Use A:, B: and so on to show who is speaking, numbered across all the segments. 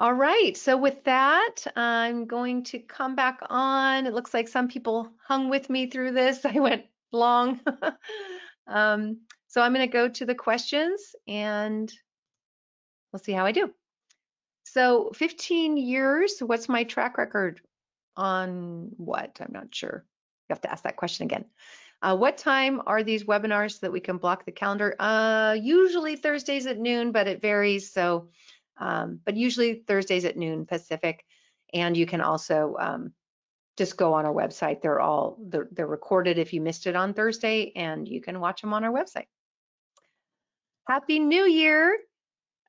A: All right, so with that, I'm going to come back on. It looks like some people hung with me through this. I went long. So I'm going to go to the questions and we'll see how I do. So 15 years, what's my track record on what? I'm not sure. You have to ask that question again. What time are these webinars so that we can block the calendar? Usually Thursdays at noon, but it varies. So, but usually Thursdays at noon Pacific. And you can also just go on our website. They're recorded if you missed it on Thursday, and you can watch them on our website. Happy New Year.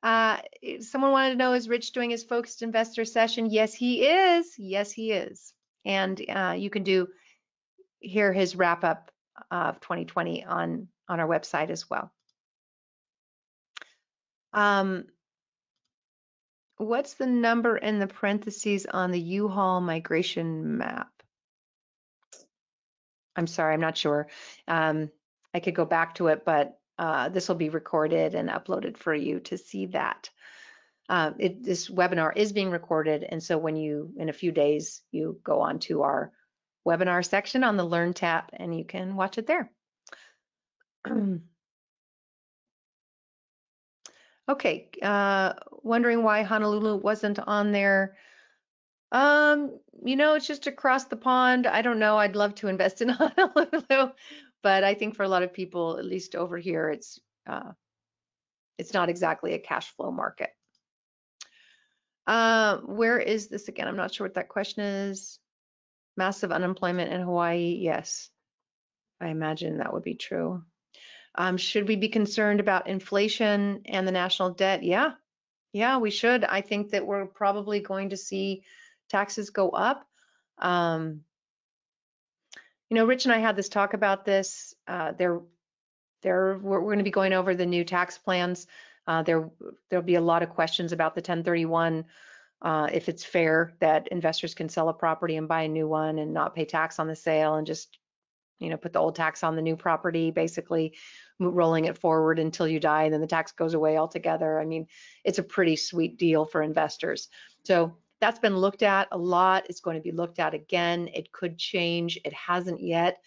A: Someone wanted to know, is Rich doing his focused investor session? Yes, he is. Yes, he is. And you can hear his wrap up of 2020 on our website as well. What's the number in the parentheses on the U-Haul migration map? I'm sorry, I'm not sure. I could go back to it, but this will be recorded and uploaded for you to see that. This webinar is being recorded, and so when in a few days, you go on to our webinar section on the Learn tab, and you can watch it there. Okay, wondering why Honolulu wasn't on there. It's just across the pond. I don't know. I'd love to invest in Honolulu, but I think for a lot of people, at least over here, it's not exactly a cash flow market. Where is this again? I'm not sure what that question is. Massive unemployment in Hawaii. Yes, I imagine that would be true. Should we be concerned about inflation and the national debt? Yeah, we should. I think that we're probably going to see taxes go up. Rich and I had this talk about this. We're going to be going over the new tax plans. There'll be a lot of questions about the 1031, if it's fair that investors can sell a property and buy a new one and not pay tax on the sale and just put the old tax on the new property, basically rolling it forward until you die, and then the tax goes away altogether. I mean, it's a pretty sweet deal for investors. So that's been looked at a lot. It's going to be looked at again. It could change. It hasn't yet.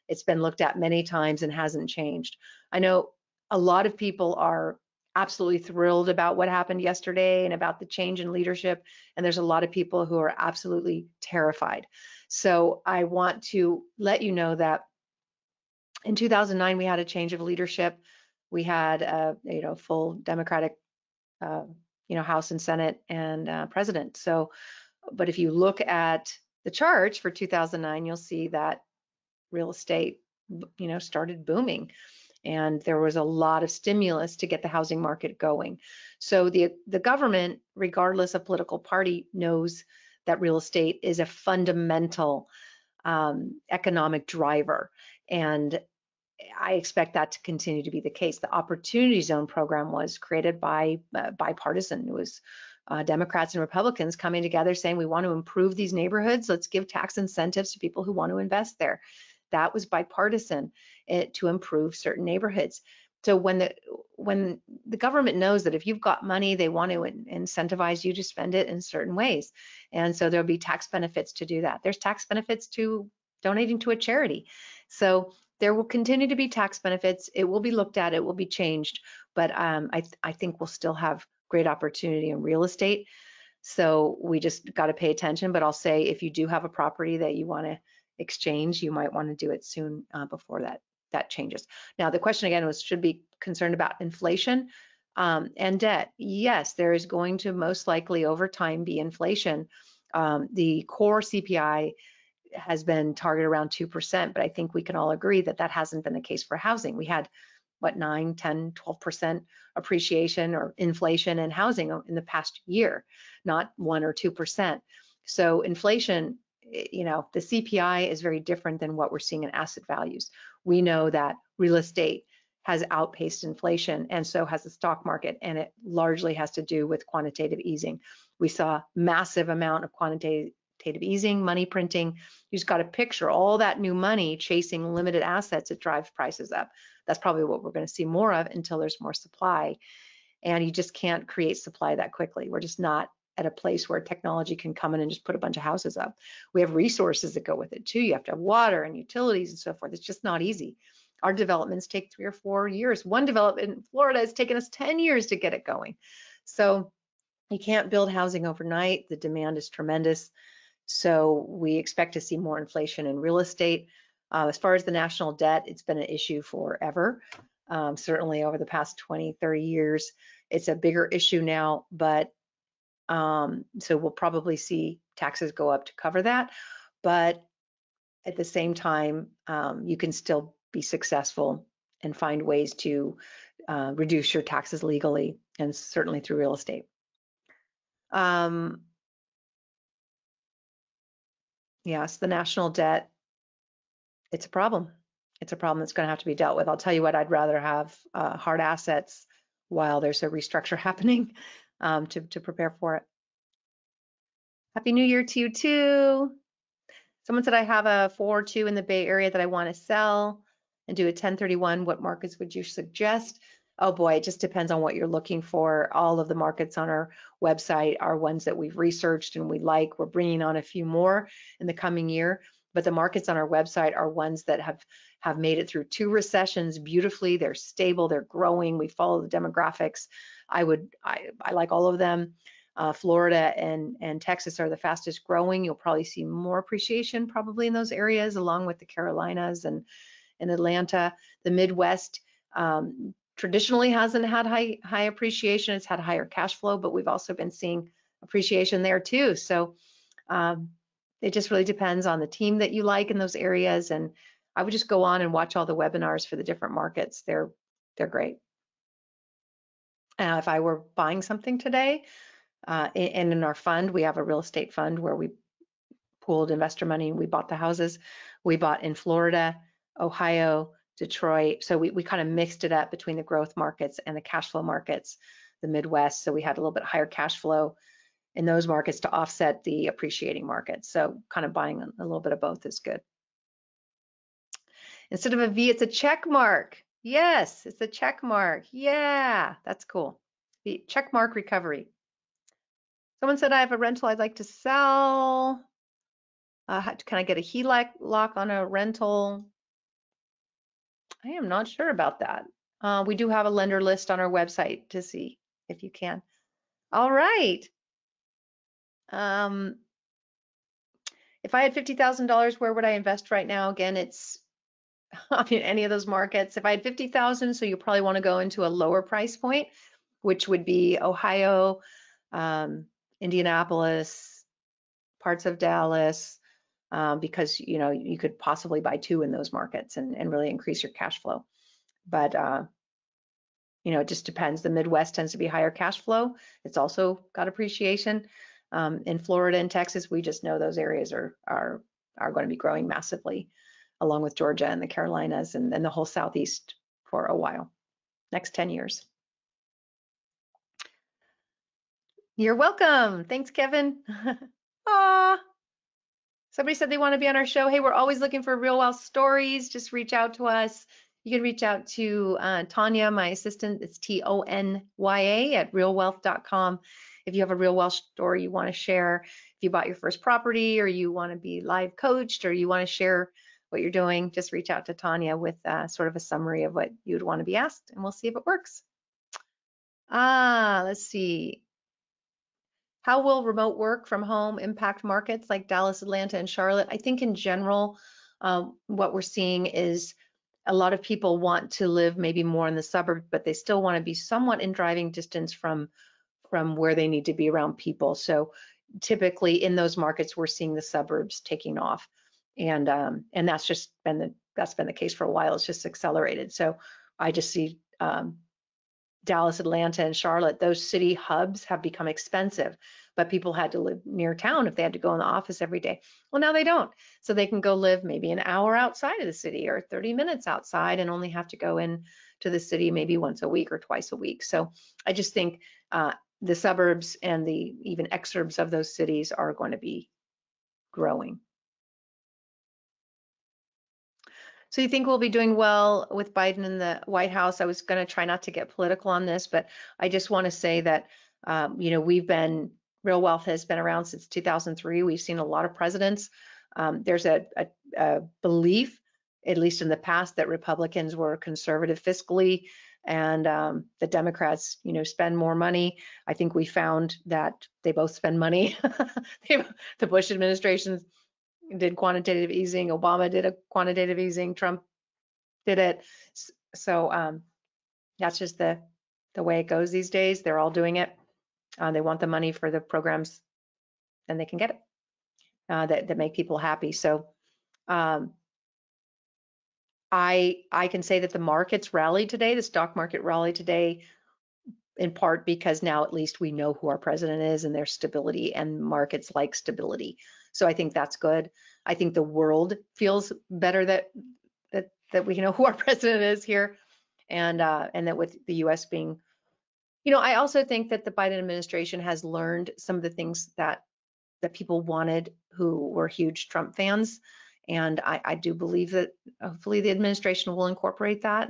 A: It's been looked at many times and hasn't changed. I know a lot of people are absolutely thrilled about what happened yesterday and about the change in leadership, and there's a lot of people who are absolutely terrified. So I want to let you know that in 2009 we had a change of leadership. We had a full Democratic House and Senate and president. So, but if you look at the charts for 2009, you'll see that real estate started booming, and there was a lot of stimulus to get the housing market going. So the government, regardless of political party, knows that real estate is a fundamental economic driver, and I expect that to continue to be the case. The Opportunity Zone program was created by bipartisan. It was Democrats and Republicans coming together saying, we want to improve these neighborhoods. Let's give tax incentives to people who want to invest there. That was bipartisan to improve certain neighborhoods. So when the government knows that if you've got money, they want to incentivize you to spend it in certain ways. And so there'll be tax benefits to do that. There's tax benefits to donating to a charity. So there will continue to be tax benefits. It will be looked at, it will be changed, but I think we'll still have great opportunity in real estate. So we just got to pay attention. But I'll say, if you do have a property that you want to exchange, you might want to do it soon before that changes. Now, the question again was, should be concerned about inflation and debt. Yes, there is going to most likely over time be inflation. The core CPI has been targeted around 2%, but I think we can all agree that that hasn't been the case for housing. We had, 9, 10, 12% appreciation or inflation in housing in the past year, not 1 or 2%. So inflation, the CPI is very different than what we're seeing in asset values. We know that real estate has outpaced inflation, and so has the stock market, and it largely has to do with quantitative easing. We saw massive amount of quantitative easing, money printing. You just got to picture all that new money chasing limited assets. It drives prices up. That's probably what we're going to see more of until there's more supply. And you just can't create supply that quickly. We're just not at a place where technology can come in and just put a bunch of houses up. We have resources that go with it too. You have to have water and utilities and so forth. It's just not easy. Our developments take 3 or 4 years. One development in Florida has taken us 10 years to get it going. So you can't build housing overnight. The demand is tremendous. So we expect to see more inflation in real estate. As far as the national debt, it's been an issue forever. Certainly over the past 20, 30 years, it's a bigger issue now, but so we'll probably see taxes go up to cover that. But at the same time, you can still be successful and find ways to reduce your taxes legally, and certainly through real estate. Yes, the national debt, it's a problem. It's a problem that's going to have to be dealt with. I'll tell you what, I'd rather have hard assets while there's a restructure happening to prepare for it. Happy New Year to you too. Someone said I have a 4-2 in the Bay Area that I want to sell and do a 1031. What markets would you suggest? Oh boy, it just depends on what you're looking for. All of the markets on our website are ones that we've researched and we like. We're bringing on a few more in the coming year, but the markets on our website are ones that have made it through 2 recessions beautifully. They're stable, they're growing. We follow the demographics. I like all of them. Florida and Texas are the fastest growing. You'll probably see more appreciation probably in those areas, along with the Carolinas and Atlanta. The Midwest traditionally hasn't had high appreciation. It's had higher cash flow, but we've also been seeing appreciation there too. So it just really depends on the team that you like in those areas. And I would just go on and watch all the webinars for the different markets. They're great. If I were buying something today, and in our fund, we have a real estate fund where we pooled investor money and we bought the houses. We bought in Florida, Ohio, Detroit. So we kind of mixed it up between the growth markets and the cash flow markets, the Midwest. So we had a little bit higher cash flow in those markets to offset the appreciating markets. So kind of buying a little bit of both is good. Instead of a V, it's a check mark. Yes, it's a check mark. Yeah, that's cool. The check mark recovery. Someone said I have a rental I'd like to sell. Can I get a HELOC lock on a rental? I am not sure about that. We do have a lender list on our website to see if you can. All right. If I had $50,000, where would I invest right now? Again, it's I mean, any of those markets. If I had 50,000, so you probably want to go into a lower price point, which would be Ohio, Indianapolis, parts of Dallas, because you could possibly buy 2 in those markets and really increase your cash flow. But it just depends. The Midwest tends to be higher cash flow. It's also got appreciation. In Florida and Texas, we just know those areas are going to be growing massively, along with Georgia and the Carolinas and the whole Southeast for a while, next 10 years. You're welcome. Thanks, Kevin. Somebody said they want to be on our show. Hey, we're always looking for real wealth stories. Just reach out to us. You can reach out to Tanya, my assistant. It's TONYA at realwealth.com. If you have a real wealth story you want to share, if you bought your first property or you want to be live coached or you want to share what you're doing, just reach out to Tanya with sort of a summary of what you'd want to be asked, and we'll see if it works. Let's see. How will remote work from home impact markets like Dallas, Atlanta, and Charlotte? I think in general, what we're seeing is a lot of people want to live maybe more in the suburbs, but they still want to be somewhat in driving distance from where they need to be around people. So typically in those markets, we're seeing the suburbs taking off, and that's just been the case for a while. It's just accelerated. So I just see Dallas, Atlanta, and Charlotte, those city hubs have become expensive, but people had to live near town if they had to go in the office every day. Well, now they don't. So they can go live maybe an hour outside of the city or 30 minutes outside and only have to go in to the city maybe once a week or twice a week. So I just think the suburbs and the even exurbs of those cities are going to be growing. So you think we'll be doing well with Biden in the White House? I was going to try not to get political on this, but I just want to say that we've been Real wealth has been around since 2003. We've seen a lot of presidents. There's a belief, at least in the past, that Republicans were conservative fiscally, and the Democrats, spend more money. I think we found that they both spend money. The Bush administration did quantitative easing. Obama did a quantitative easing. Trump did it. So that's just the way it goes these days. They're all doing it. They want the money for the programs, and they can get it that make people happy. So I can say that the markets rallied today. The stock market rallied today in part because now at least we know who our president is and there's stability, and markets like stability. So I think that's good. I think the world feels better that we know who our president is here, and that with the U.S. being, I also think that the Biden administration has learned some of the things that people wanted who were huge Trump fans. And I do believe that hopefully the administration will incorporate that.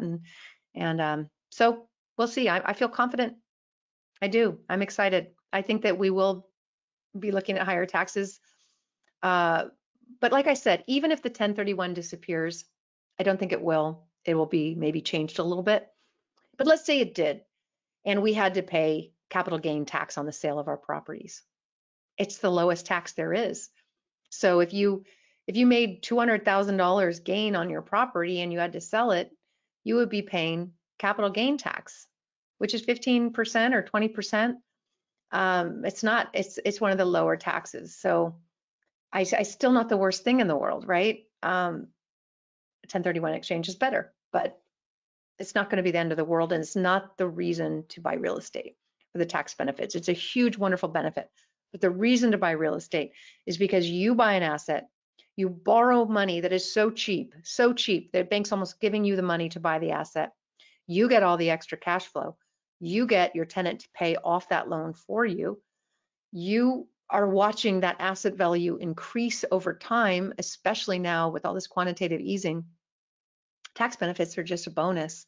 A: And so we'll see. I feel confident. I do. I'm excited. I think that we will be looking at higher taxes. But like I said, even if the 1031 disappears, I don't think it will. It will be maybe changed a little bit. But let's say it did, and we had to pay capital gain tax on the sale of our properties. It's the lowest tax there is. So if you made $200,000 gain on your property and you had to sell it, you would be paying capital gain tax, which is 15% or 20%. It's one of the lower taxes. So I still not the worst thing in the world, right? 1031 exchange is better, but it's not going to be the end of the world, and it's not the reason to buy real estate for the tax benefits. It's a huge, wonderful benefit. But the reason to buy real estate is because you buy an asset, you borrow money that is so cheap that bank's almost giving you the money to buy the asset. You get all the extra cash flow. You get your tenant to pay off that loan for you. You are watching that asset value increase over time, especially now with all this quantitative easing. Tax benefits are just a bonus.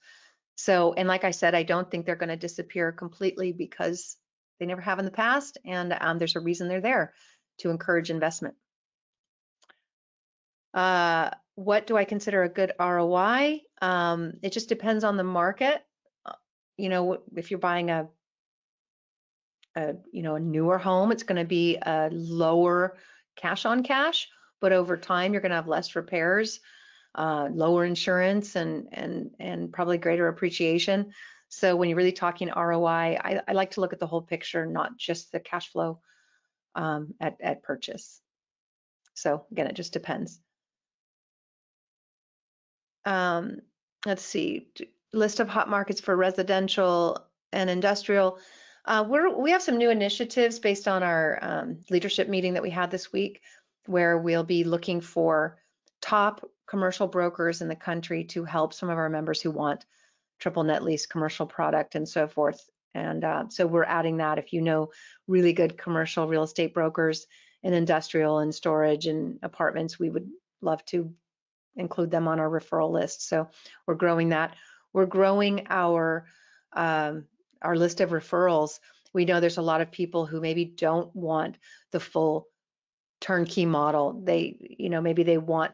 A: So, and like I said, I don't think they're going to disappear completely because they never have in the past, and there's a reason they're there, to encourage investment. What do I consider a good ROI? It just depends on the market. If you're buying a newer home, it's going to be a lower cash on cash, but over time you're going to have less repairs, lower insurance, and probably greater appreciation. So when you're really talking ROI, I like to look at the whole picture, not just the cash flow at purchase. So again, it just depends. Let's see, list of hot markets for residential and industrial. We have some new initiatives based on our leadership meeting that we had this week, where we'll be looking for top commercial brokers in the country to help some of our members who want triple net lease commercial product and so forth. And so we're adding that. If you know really good commercial real estate brokers in industrial and storage and apartments, we would love to include them on our referral list. So we're growing that. We're growing our list of referrals. We know there's a lot of people who maybe don't want the full turnkey model. Maybe they want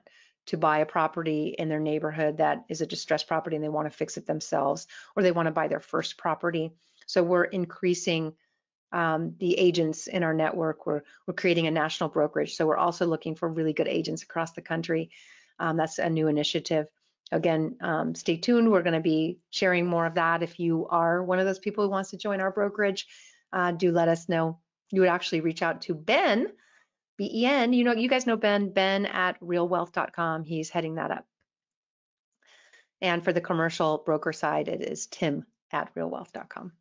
A: to buy a property in their neighborhood that is a distressed property and they want to fix it themselves, or they want to buy their first property. So we're increasing the agents in our network. We're creating a national brokerage. So we're also looking for really good agents across the country. That's a new initiative. Again, stay tuned. We're going to be sharing more of that. If you are one of those people who wants to join our brokerage, do let us know. You would actually reach out to Ben, Ben. You guys know Ben at realwealth.com. He's heading that up. And for the commercial broker side, it is Tim at realwealth.com.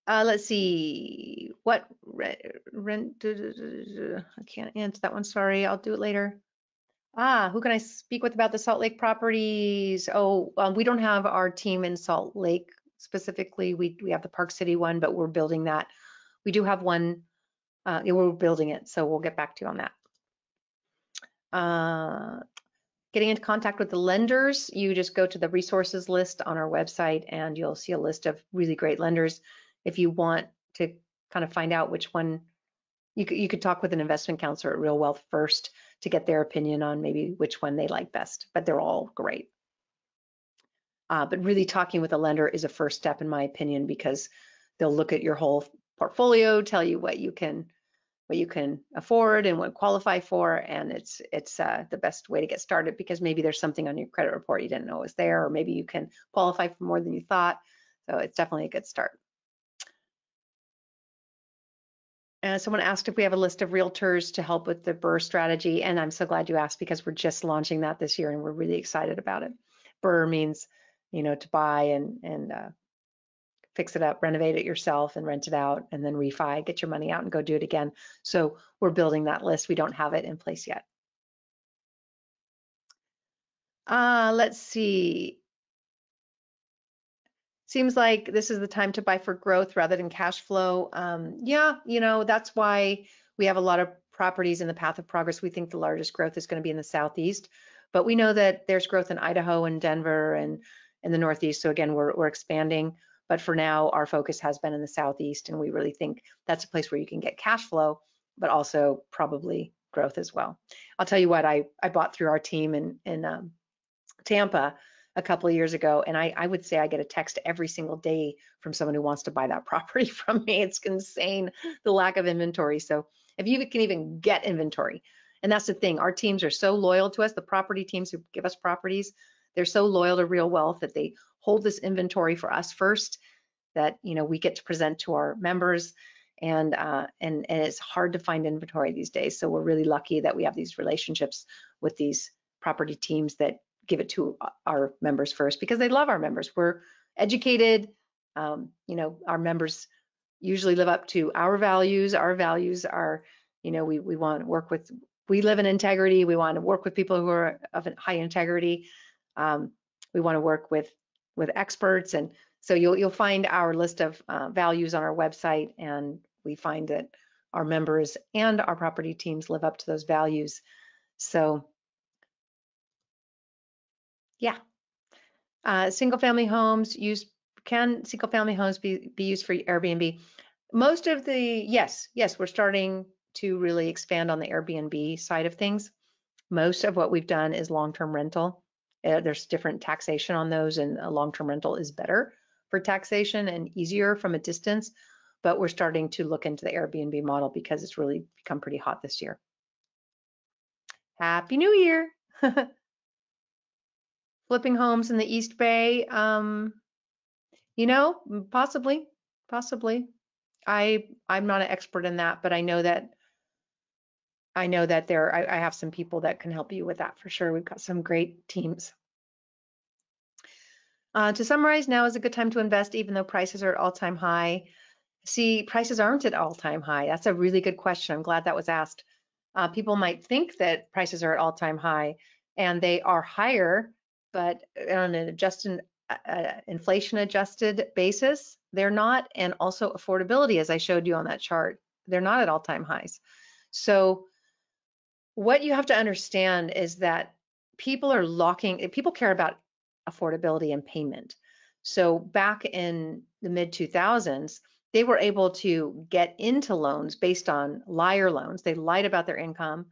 A: Let's see, what rent, I can't answer that one, sorry, I'll do it later. Who can I speak with about the Salt Lake properties? We don't have our team in Salt Lake specifically. We have the Park City one, but we're building that. We do have one, we're building it, so we'll get back to you on that. Getting into contact with the lenders, you just go to the resources list on our website and you'll see a list of really great lenders. If you want to kind of find out which one. You could talk with an investment counselor at Real Wealth first to get their opinion on maybe which one they like best, but they're all great. But really talking with a lender is a first step in my opinion, because they'll look at your whole portfolio, tell you what you can afford and what qualify for, and it's the best way to get started, because maybe there's something on your credit report you didn't know was there, or maybe you can qualify for more than you thought. So it's definitely a good start. And someone asked if we have a list of realtors to help with the BRRRR strategy, and I'm so glad you asked, because we're just launching that this year and we're really excited about it. BRRRR means, to buy and fix it up, renovate it yourself and rent it out, and then refi, get your money out and go do it again. So we're building that list. We don't have it in place yet. Let's see. Seems like this is the time to buy for growth rather than cash flow. Yeah, that's why we have a lot of properties in the path of progress. We think the largest growth is going to be in the Southeast, but we know that there's growth in Idaho and Denver and in the Northeast. So again, we're expanding, but for now, our focus has been in the Southeast, and we really think that's a place where you can get cash flow, but also probably growth as well. I'll tell you what, I bought through our team in Tampa a couple of years ago, and I would say I get a text every single day from someone who wants to buy that property from me. It's insane, the lack of inventory. So if you can even get inventory, and that's the thing, our teams are so loyal to us, the property teams who give us properties, they're so loyal to Real Wealth that they hold this inventory for us first, that we get to present to our members, and it's hard to find inventory these days. So we're really lucky that we have these relationships with these property teams that give it to our members first, because they love our members. We're educated. Our members usually live up to our values. Our values are, we want to work with, we live in integrity. We want to work with people who are of high integrity. We want to work with experts. And so you'll find our list of values on our website, and we find that our members and our property teams live up to those values. So yeah. Single-family homes can single-family homes be used for Airbnb? Most of yes, we're starting to really expand on the Airbnb side of things. Most of what we've done is long-term rental. There's different taxation on those, and a long-term rental is better for taxation and easier from a distance, but we're starting to look into the Airbnb model because it's really become pretty hot this year. Happy New Year. Flipping homes in the East Bay, possibly. I'm not an expert in that, but I know that I have some people that can help you with that for sure. We've got some great teams. To summarize, now is a good time to invest, even though prices are at all-time high. See, prices aren't at all-time high. That's a really good question. I'm glad that was asked. People might think that prices are at all-time high, and they are higher, but on an inflation-adjusted basis, they're not. And also affordability, as I showed you on that chart, they're not at all-time highs. So what you have to understand is that people care about affordability and payment. So back in the mid-2000s, they were able to get into loans based on liar loans. They lied about their income,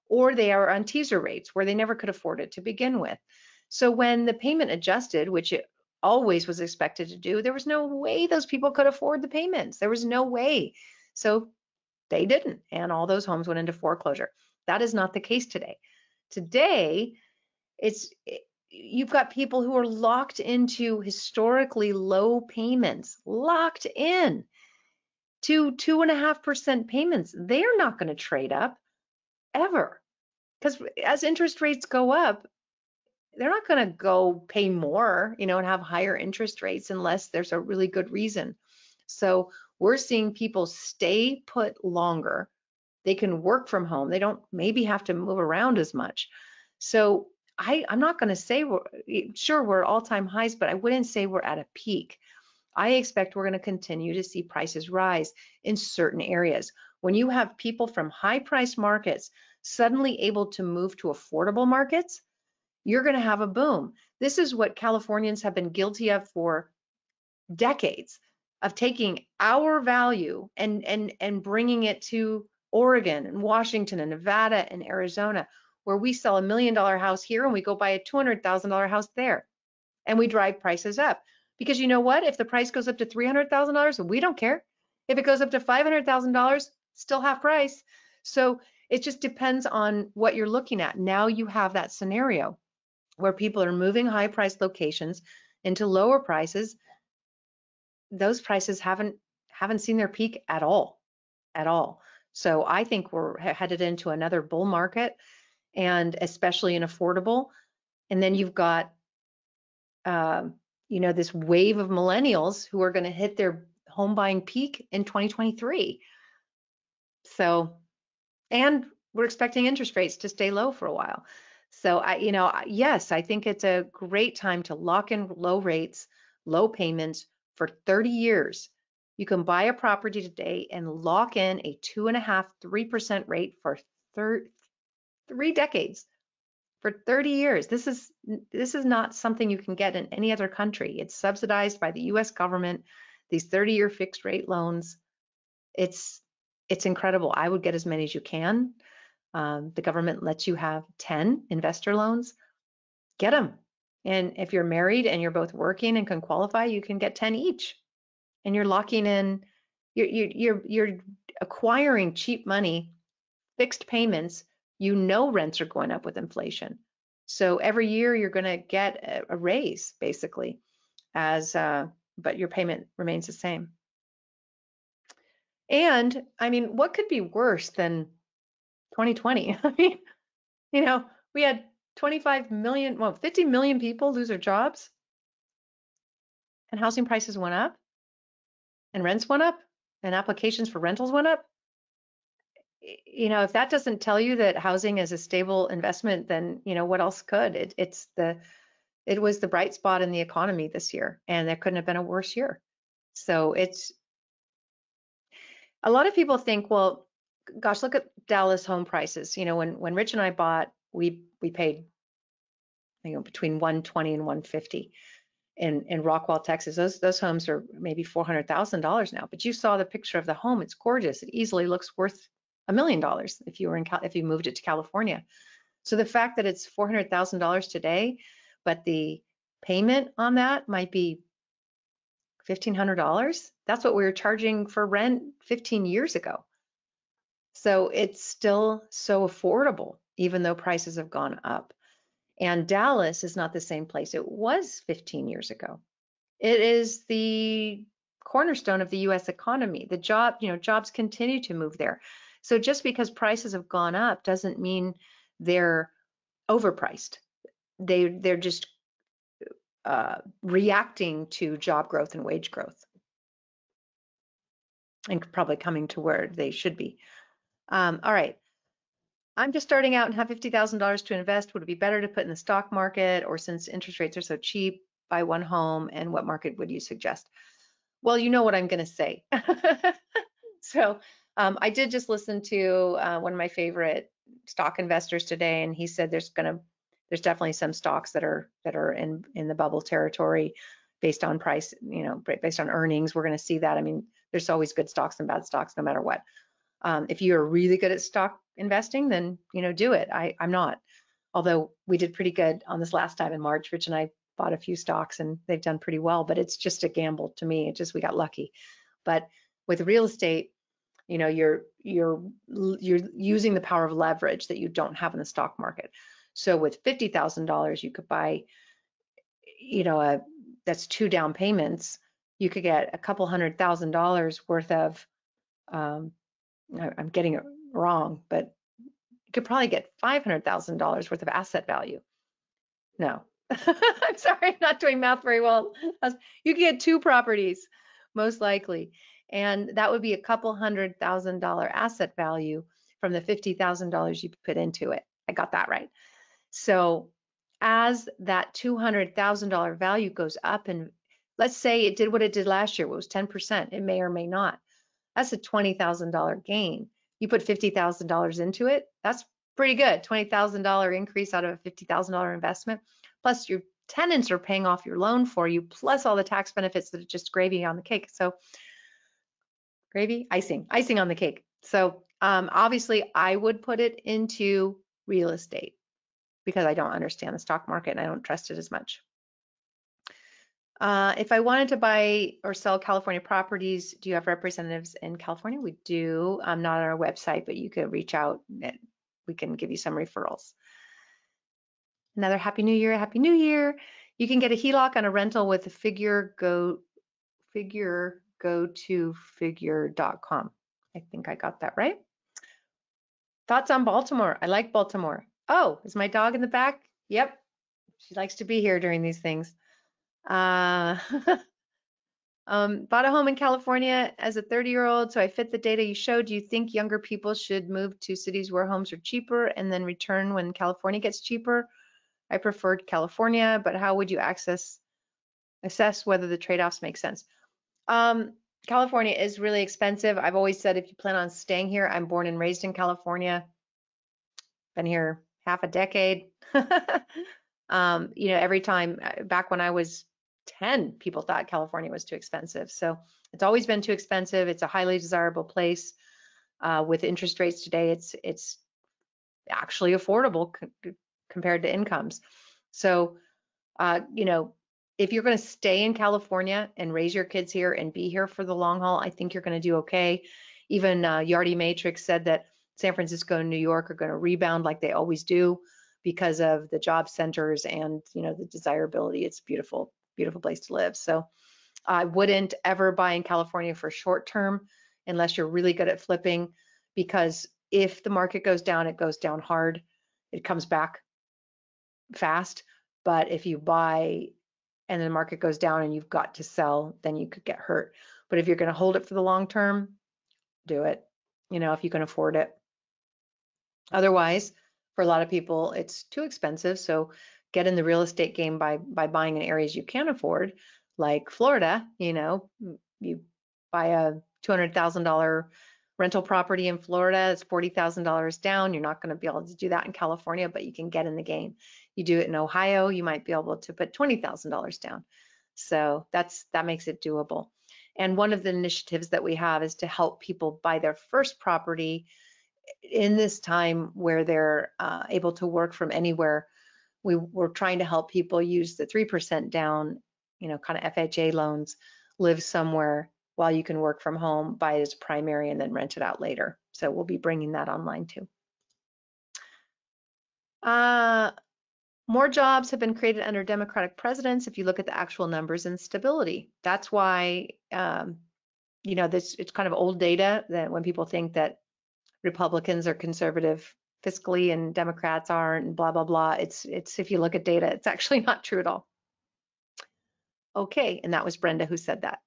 A: or they are on teaser rates where they never could afford it to begin with. So when the payment adjusted, which it always was expected to do, there was no way those people could afford the payments. There was no way. So they didn't, and all those homes went into foreclosure. That is not the case today. Today, you've got people who are locked into historically low payments, locked in to 2.5% payments. They're not going to trade up ever, because as interest rates go up, they're not going to go pay more, and have higher interest rates unless there's a really good reason. So we're seeing people stay put longer. They can work from home. They don't maybe have to move around as much. So I'm not going to say we're at all-time highs, but I wouldn't say we're at a peak. I expect we're going to continue to see prices rise in certain areas. When you have people from high-priced markets suddenly able to move to affordable markets, you're going to have a boom. This is what Californians have been guilty of for decades. of taking our value and bringing it to Oregon and Washington and Nevada and Arizona, where we sell $1 million house here and we go buy a $200,000 house there, and we drive prices up. Because you know what? If the price goes up to $300,000, we don't care. If it goes up to $500,000, still half price. So it just depends on what you're looking at. Now you have that scenario where people are moving high price locations into lower prices. Those prices haven't seen their peak at all. So I think we're headed into another bull market, and especially in affordable. And then you've got this wave of millennials who are going to hit their home buying peak in 2023. So, and we're expecting interest rates to stay low for a while. So yes, I think it's a great time to lock in low rates, low payments for 30 years. You can buy a property today and lock in a 2.5%, 3% rate for 3 decades. For 30 years. This is not something you can get in any other country. It's subsidized by the US government, these 30-year fixed rate loans. It's incredible. I would get as many as you can. The government lets you have 10 investor loans. Get them. And if you're married and you're both working and can qualify, you can get 10 each. And you're locking in, you're acquiring cheap money, fixed payments. Rents are going up with inflation. So every year you're going to get a raise, basically, but your payment remains the same. And I mean, what could be worse than 2020? I mean, we had 50 million people lose their jobs, and housing prices went up, and rents went up, and applications for rentals went up. If that doesn't tell you that housing is a stable investment, then what else could? It was the bright spot in the economy this year, and there couldn't have been a worse year. So a lot of people think, well, gosh, look at Dallas home prices. When Rich and I bought, we paid between $120 and $150 in Rockwall, Texas. Those homes are maybe $400,000 now. But you saw the picture of the home; it's gorgeous. It easily looks worth $1 million if you moved it to California. So the fact that it's $400,000 today, but the payment on that might be $1,500. That's what we were charging for rent 15 years ago. So it's still so affordable, even though prices have gone up. And Dallas is not the same place it was 15 years ago. It is the cornerstone of the U.S. economy. Jobs continue to move there. So just because prices have gone up doesn't mean they're overpriced. They're just reacting to job growth and wage growth, and probably coming to where they should be. All right. I'm just starting out and have $50,000 to invest. Would it be better to put in the stock market, or since interest rates are so cheap, buy one home? And what market would you suggest? Well, you know what I'm going to say. So I did just listen to one of my favorite stock investors today, and he said there's definitely some stocks that are in the bubble territory based on price, based on earnings. We're going to see that. I mean, there's always good stocks and bad stocks no matter what. If you're really good at stock investing, then do it. I'm not, although we did pretty good on this last time in March. Rich and I bought a few stocks and they've done pretty well, but it's just a gamble to me. We got lucky. But with real estate, you're using the power of leverage that you don't have in the stock market. So with $50,000, you could buy, that's 2 down payments. You could get a couple $100,000 worth of, I'm getting it wrong, but you could probably get $500,000 worth of asset value. No, I'm sorry, I'm not doing math very well. You could get 2 properties, most likely. And that would be a couple $100,000 asset value from the $50,000 you put into it. I got that right. So as that $200,000 value goes up, and let's say it did what it did last year, it was 10%, it may or may not. That's a $20,000 gain. You put $50,000 into it, that's pretty good. $20,000 increase out of a $50,000 investment. Plus tenants are paying off your loan for you, plus all the tax benefits that are just gravy on the cake. So gravy, icing on the cake. So obviously I would put it into real estate because I don't understand the stock market and I don't trust it as much. If I wanted to buy or sell California properties, do you have representatives in California? We do. Not on our website, but you could reach out and we can give you some referrals. Another Happy New Year, Happy New Year. You can get a HELOC on a rental with Figure go to figure.com. I think I got that right. Thoughts on Baltimore? I like Baltimore. Oh, is my dog in the back? Yep. She likes to be here during these things. Bought a home in California as a 30-year-old, so I fit the data you showed. Do you think younger people should move to cities where homes are cheaper and then return when California gets cheaper? I preferred California, but how would you assess whether the trade-offs make sense? California is really expensive. I've always said if you plan on staying here, I'm born and raised in California, been here half a decade. Every time back when I was 10, people thought California was too expensive. So it's always been too expensive. It's a highly desirable place. With interest rates today, it's actually affordable compared to incomes. So, if you're going to stay in California and raise your kids here and be here for the long haul, I think you're going to do okay. Even Yardi Matrix said that San Francisco and New York are going to rebound like they always do because of the job centers and the desirability. It's a beautiful, beautiful place to live. So I wouldn't ever buy in California for short term unless you're really good at flipping, because if the market goes down, it goes down hard. It comes back fast. But if you buy and the market goes down and you've got to sell, then you could get hurt. But if you're going to hold it for the long term, do it, if you can afford it. Otherwise, for a lot of people, it's too expensive. So get in the real estate game by buying in areas you can afford, like Florida. You buy a $200,000 rental property in Florida, it's $40,000 down. You're not going to be able to do that in California, but you can get in the game. You do it in Ohio, you might be able to put $20,000 down. So that makes it doable. And one of the initiatives that we have is to help people buy their first property in this time where they're able to work from anywhere. We're trying to help people use the 3% down, kind of FHA loans, live somewhere while you can work from home, buy it as primary, and then rent it out later. So we'll be bringing that online too. More jobs have been created under Democratic presidents if you look at the actual numbers and stability. That's why, it's kind of old data that when people think that Republicans are conservative fiscally and Democrats aren't and blah, blah, blah. It's if you look at data, it's actually not true at all. Okay, and that was Brenda who said that.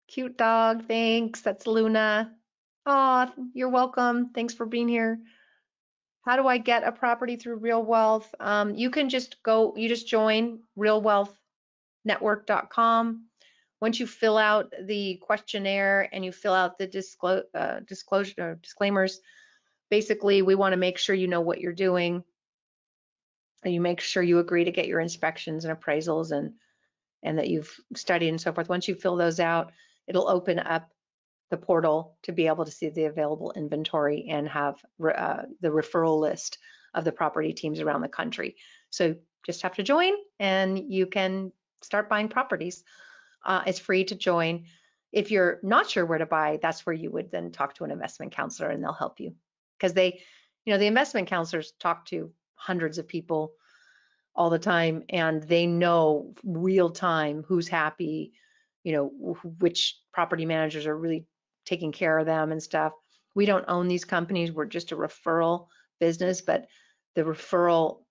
A: Cute dog, thanks. That's Luna. Oh, you're welcome. Thanks for being here. How do I get a property through Real Wealth? You can just join realwealthnetwork.com. Once you fill out the questionnaire and you fill out the disclaimers, basically we want to make sure you know what you're doing, and you make sure you agree to get your inspections and appraisals and that you've studied and so forth. Once you fill those out, it'll open up the portal to be able to see the available inventory and have the referral list of the property teams around the country. So just have to join and you can start buying properties. It's free to join. If you're not sure where to buy, that's where you would then talk to an investment counselor and they'll help you, because the investment counselors talk to hundreds of people all the time and they know real time who's happy, which property managers are really taking care of them and stuff. We don't own these companies. We're just a referral business, but the referral,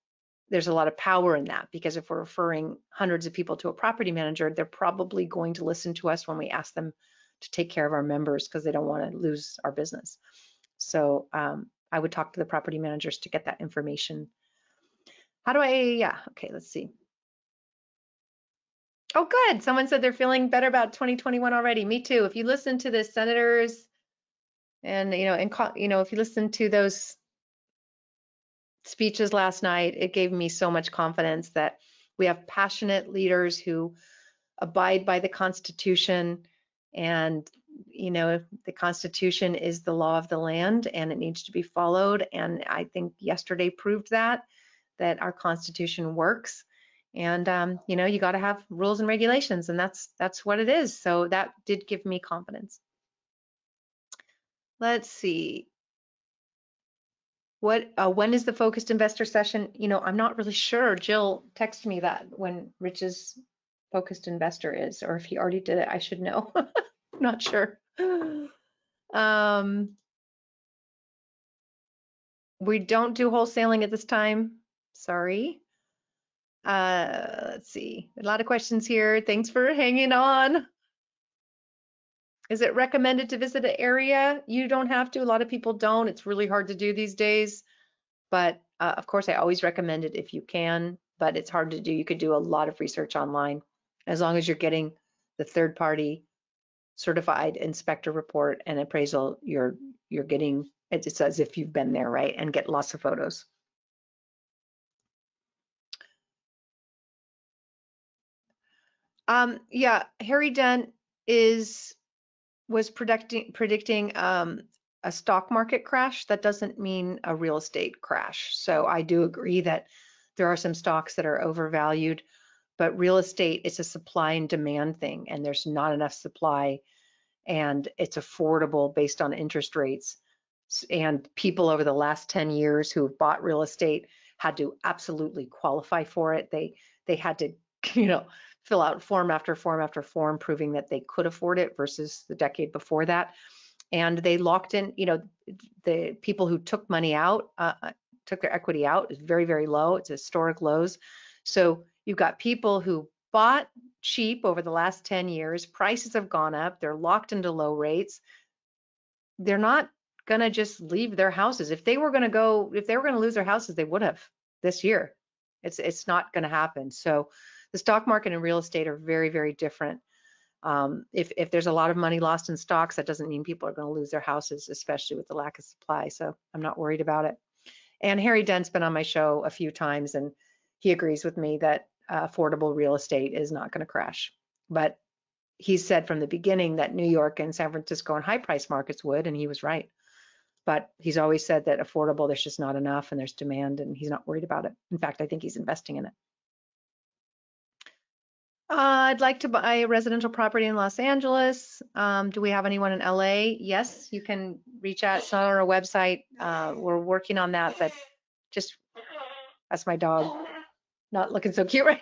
A: there's a lot of power in that, because if we're referring hundreds of people to a property manager, they're probably going to listen to us when we ask them to take care of our members because they don't want to lose our business. So I would talk to the property managers to get that information. Okay, let's see. Oh, good. Someone said they're feeling better about 2021 already. Me too. If you listen to the senators and, if you listen to those speeches last night, it gave me so much confidence that we have passionate leaders who abide by the Constitution. And, the Constitution is the law of the land and it needs to be followed. And I think yesterday proved that our Constitution works. And, you got to have rules and regulations, and that's what it is. So that did give me confidence. Let's see. When is the focused investor session? I'm not really sure. Jill texted me that when Rich's focused investor is, or if he already did it, I should know. Not sure. We don't do wholesaling at this time. Sorry. Let's see. A lot of questions here. Thanks for hanging on. Is it recommended to visit an area? You don't have to. A lot of people don't. It's really hard to do these days. But of course, I always recommend it if you can, but it's hard to do. You could do a lot of research online. As long as you're getting the third-party certified inspector report and appraisal, you're getting, it's as if you've been there, right? And get lots of photos. Yeah, Harry Dent was predicting a stock market crash. That doesn't mean a real estate crash. So I do agree that there are some stocks that are overvalued, but real estate is a supply and demand thing, and there's not enough supply, and it's affordable based on interest rates. And people over the last 10 years who have bought real estate had to absolutely qualify for it. They had to, fill out form after form after form proving that they could afford it versus the decade before that. And they locked in, the people who took money out, took their equity out, is very, very low. It's historic lows. So you've got people who bought cheap over the last 10 years. Prices have gone up. They're locked into low rates. They're not going to just leave their houses. If they were going to lose their houses, they would have this year. It's not going to happen. So the stock market and real estate are very, very different. If there's a lot of money lost in stocks, that doesn't mean people are going to lose their houses, especially with the lack of supply. So I'm not worried about it. And Harry Dent's been on my show a few times, and he agrees with me that affordable real estate is not going to crash. But he said from the beginning that New York and San Francisco and high price markets would, and he was right. But he's always said that affordable, there's just not enough and there's demand, and he's not worried about it. In fact, I think he's investing in it. I'd like to buy a residential property in Los Angeles. Do we have anyone in LA? Yes, you can reach out. It's not on our website. We're working on that, but that's my dog. Not looking so cute right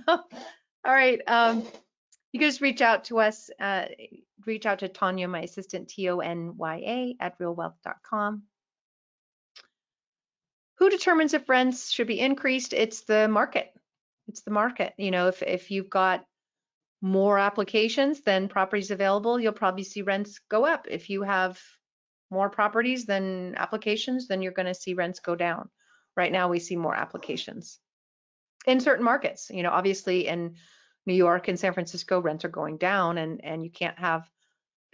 A: now. All right. You can just reach out to us. Reach out to Tanya, my assistant, TONYA @realwealth.com. Who determines if rents should be increased? It's the market. It's the market. If you've got more applications than properties available, you'll probably see rents go up. If you have more properties than applications, then you're going to see rents go down. Right now, we see more applications in certain markets. Obviously in New York and San Francisco, rents are going down, and you can't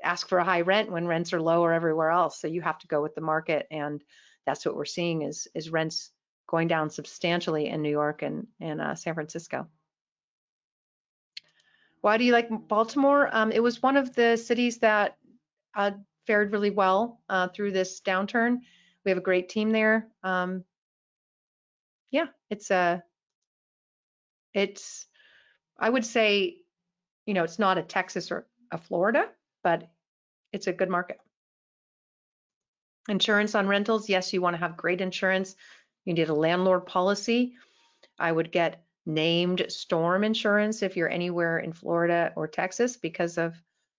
A: ask for a high rent when rents are lower everywhere else. So you have to go with the market, and that's what we're seeing is rents going down substantially in New York and San Francisco. Why do you like Baltimore? It was one of the cities that fared really well through this downturn. We have a great team there. Yeah, I would say, it's not a Texas or a Florida, but it's a good market. Insurance on rentals. Yes, you want to have great insurance. You need a landlord policy. I would get named storm insurance if you're anywhere in Florida or Texas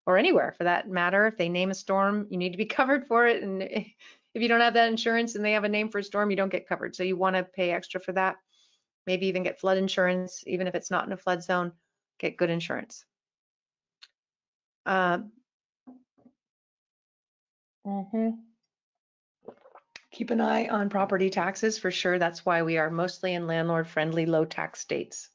A: or anywhere for that matter. If they name a storm, you need to be covered for it. And if you don't have that insurance and they have a name for a storm, you don't get covered. So you want to pay extra for that. Maybe even get flood insurance, even if it's not in a flood zone, get good insurance. Keep an eye on property taxes for sure. That's why we are mostly in landlord-friendly, low-tax states.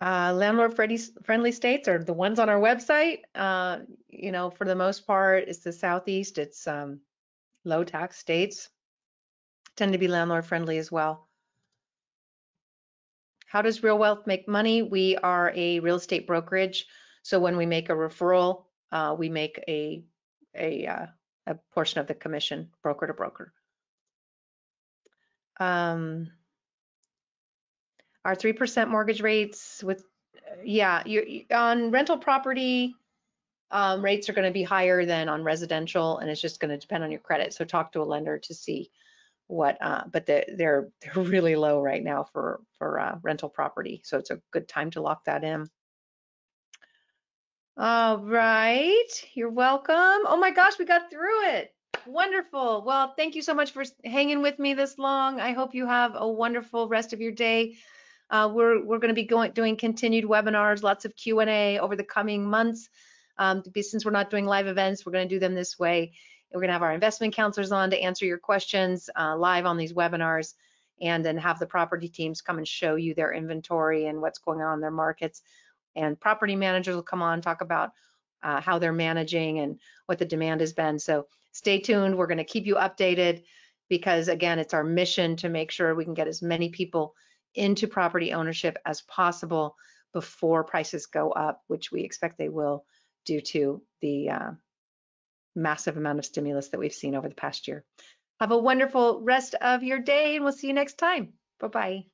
A: Landlord-friendly states are the ones on our website. For the most part, it's the Southeast. It's Low tax states tend to be landlord friendly as well. How does Real Wealth make money? We are a real estate brokerage. So when we make a referral, we make a, uh, a portion of the commission, broker to broker. Our 3% mortgage rates with, yeah, on rental property, rates are going to be higher than on residential, and it's just going to depend on your credit. So talk to a lender to see what, but they're really low right now for rental property. So it's a good time to lock that in. All right, you're welcome. Oh my gosh, we got through it. Wonderful. Well, thank you so much for hanging with me this long. I hope you have a wonderful rest of your day. We're going to be doing continued webinars, lots of Q&A over the coming months. Since we're not doing live events, we're going to do them this way. We're going to have our investment counselors on to answer your questions live on these webinars, and then have the property teams come and show you their inventory and what's going on in their markets. And property managers will come on, talk about how they're managing and what the demand has been. So stay tuned. We're going to keep you updated because, again, it's our mission to make sure we can get as many people into property ownership as possible before prices go up, which we expect they will due to the massive amount of stimulus that we've seen over the past year. Have a wonderful rest of your day, and we'll see you next time. Bye-bye.